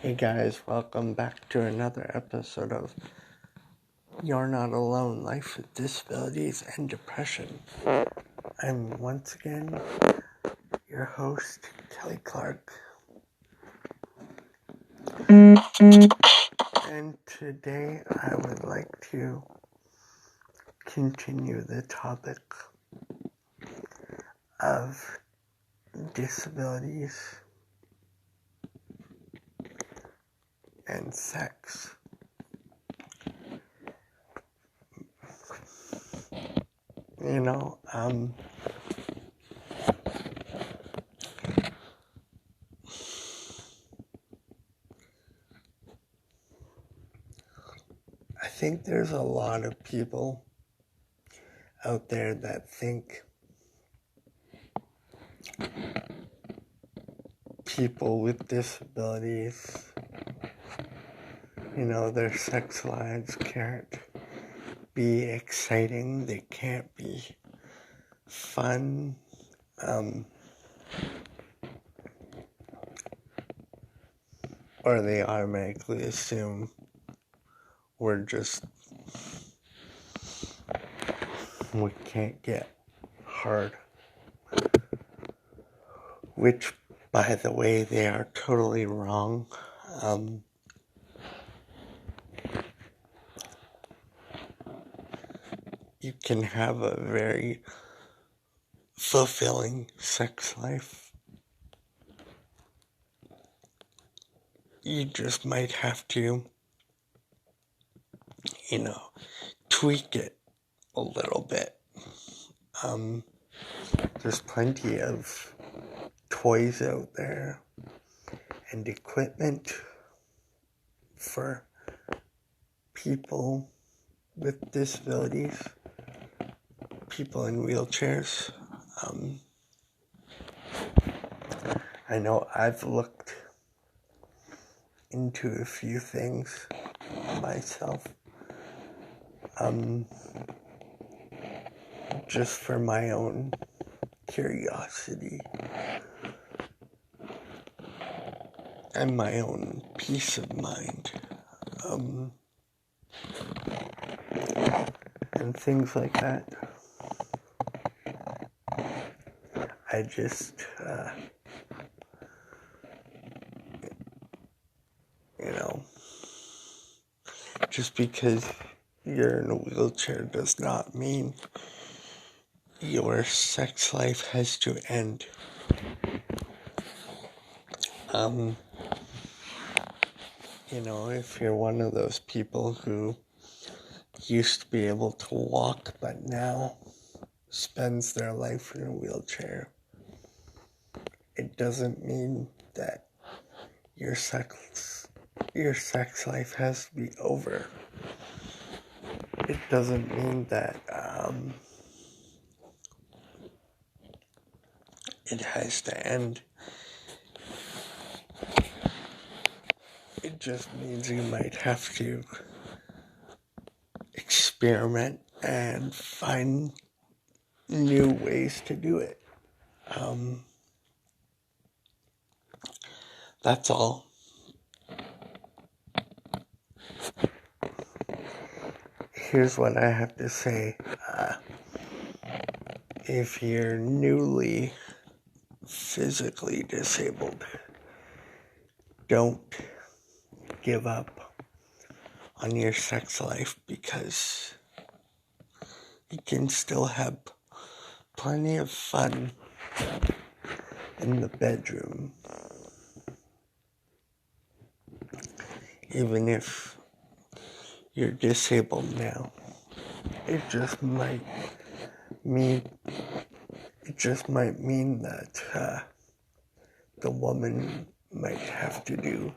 Hey guys, welcome back to another episode of You're Not Alone, Life with Disabilities and Depression. I'm once again your host, Kelly Clark. And today I would like to continue the topic of disabilities and sex. I think there's a lot of people out there that think people with disabilities, their sex lives can't be exciting, they can't be fun, or they automatically assume we can't get hard. Which, by the way, they are totally wrong. You can have a very fulfilling sex life. You just might have to, tweak it a little bit. There's plenty of toys out there and equipment for people with disabilities, people in wheelchairs. I know I've looked into a few things myself, just for my own curiosity and my own peace of mind, and things like that. I just, just because you're in a wheelchair does not mean your sex life has to end. If you're one of those people who used to be able to walk but now spends their life in a wheelchair, it doesn't mean that your sex life has to be over. It doesn't mean that it has to end. It just means you might have to experiment and find new ways to do it. That's all. Here's what I have to say. If you're newly physically disabled, don't give up on your sex life, because you can still have plenty of fun in the bedroom, even if you're disabled now. It just might mean that the woman might have to do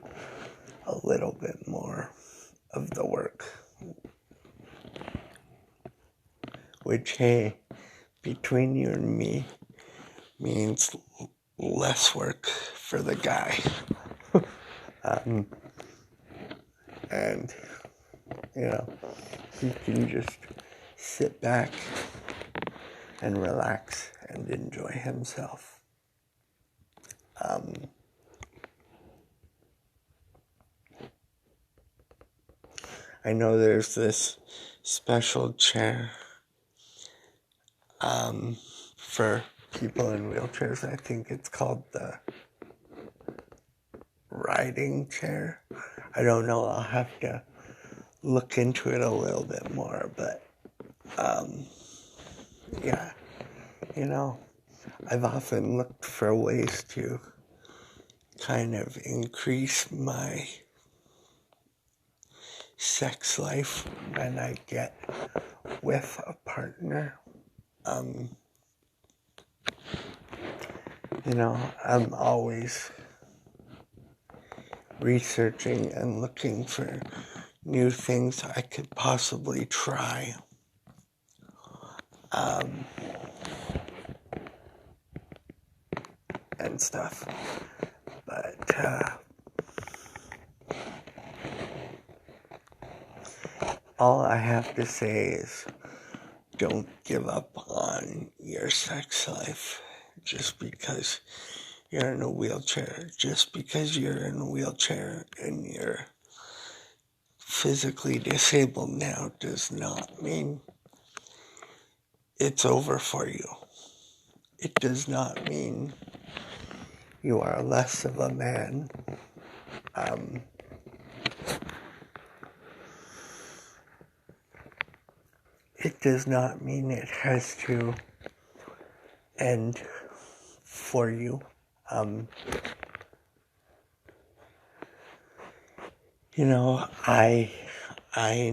a little bit more of the work, which, hey, between you and me, means less work for the guy. And he can just sit back and relax and enjoy himself. I know there's this special chair for people in wheelchairs. I think it's called the riding chair. I don't know. I'll have to look into it a little bit more. But yeah, I've often looked for ways to kind of increase my sex life when I get with a partner. I'm always researching and looking for new things I could possibly try. And stuff. But all I have to say is don't give up on your sex life just because you're in a wheelchair. Just because you're in a wheelchair and you're physically disabled now does not mean it's over for you. It does not mean you are less of a man. It does not mean it has to end for you. I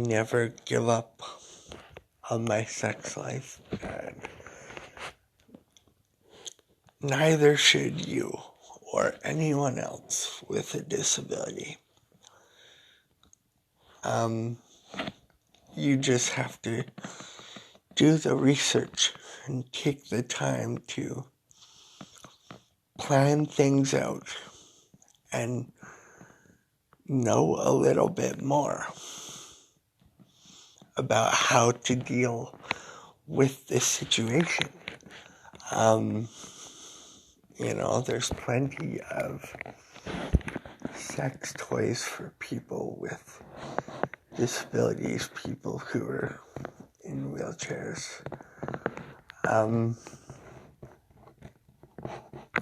never give up on my sex life, and neither should you or anyone else with a disability. You just have to do the research and take the time to plan things out and know a little bit more about how to deal with this situation. There's plenty of sex toys for people with disabilities, people who are in wheelchairs.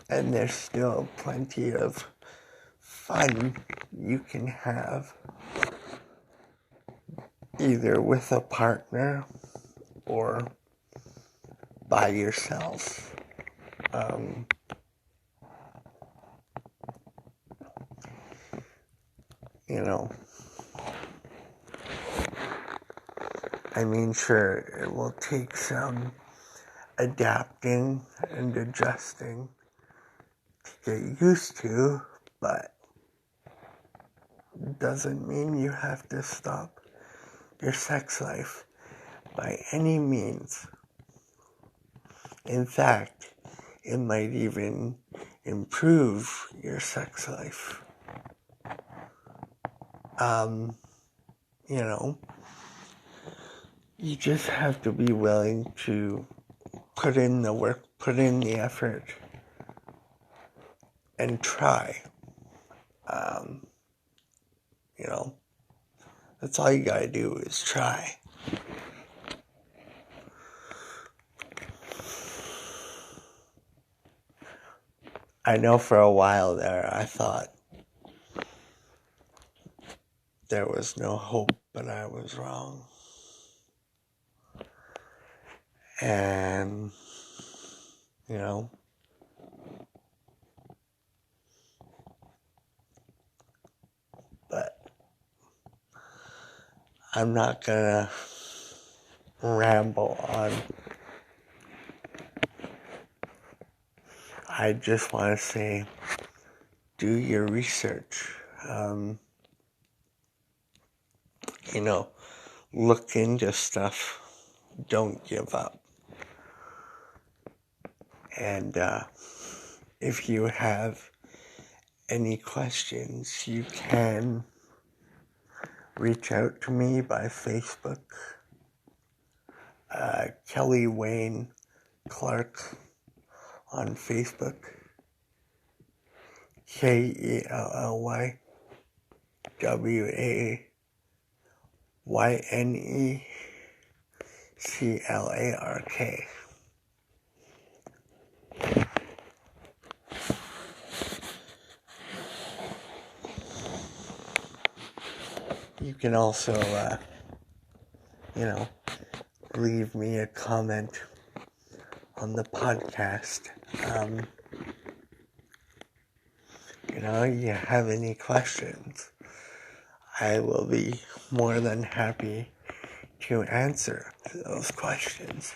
And there's still plenty of fun you can have either with a partner or by yourself. Sure, it will take some adapting and adjusting to get used to, but it doesn't mean you have to stop your sex life by any means. In fact, it might even improve your sex life. You just have to be willing to put in the work, put in the effort, and try. That's all you gotta do is try. I know for a while there I thought there was no hope, but I was wrong. And, but I'm not gonna ramble on. I just want to say, do your research. Look into stuff. Don't give up. And if you have any questions, you can reach out to me by Facebook. Kelly Wayne Clark on Facebook. KELLYWAYNE YNECLARK. You can also, leave me a comment on the podcast. You have any questions, I will be more than happy to answer those questions.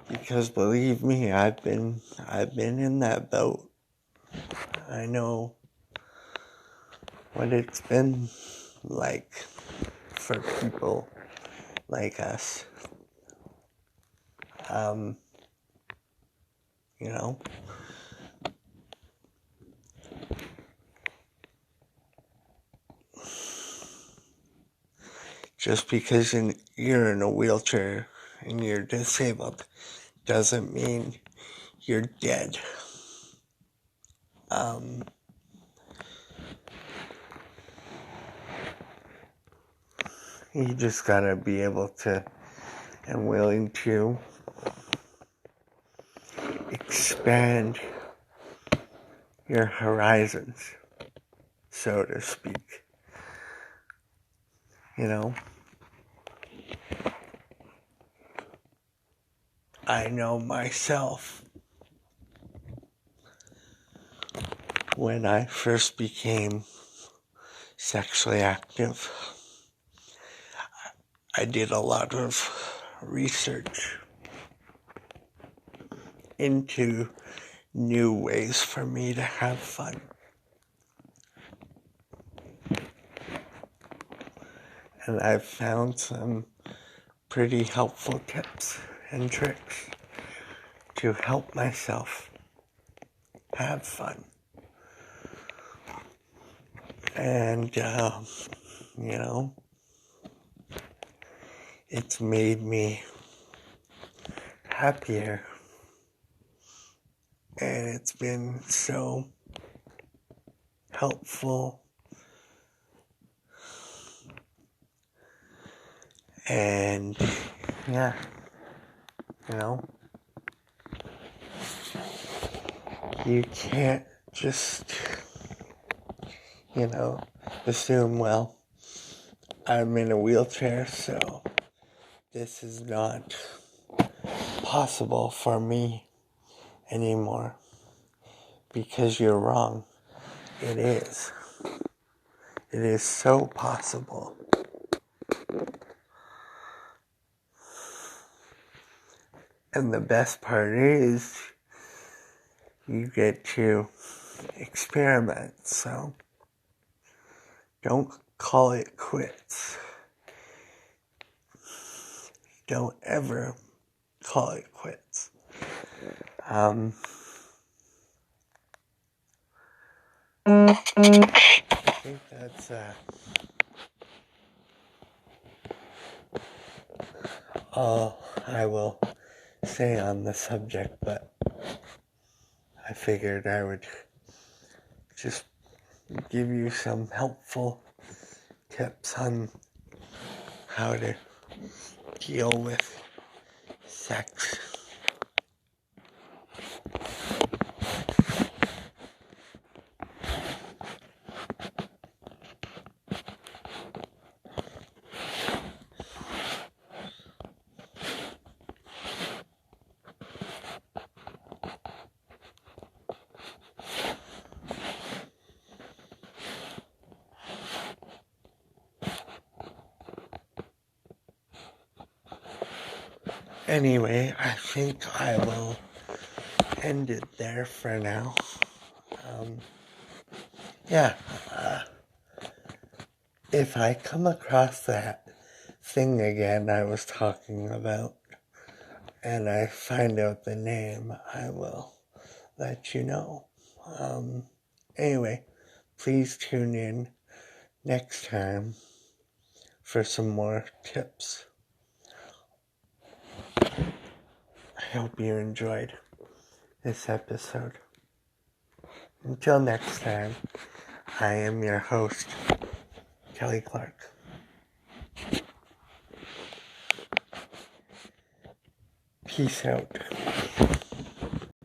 Because believe me, I've been in that boat. I know what it's been like for people like us. Just because you're in a wheelchair and you're disabled doesn't mean you're dead. You just gotta be able to and willing to expand your horizons, so to speak. I know myself, when I first became sexually active, I did a lot of research into new ways for me to have fun. And I've found some pretty helpful tips and tricks to help myself have fun. And, it's made me happier. And it's been so helpful. And, you can't just, assume, well, I'm in a wheelchair, so this is not possible for me anymore. Because you're wrong. It is. It is so possible. And the best part is you get to experiment, so don't call it quits. Don't ever call it quits. I think that's all I will say on the subject, but I figured I would just give you some helpful tips on how to deal with sex. Anyway, I think I will end it there for now. If I come across that thing again I was talking about, and I find out the name, I will let you know. Anyway, please tune in next time for some more tips. I hope you enjoyed this episode. Until next time, I am your host, Kelly Clark. Peace out.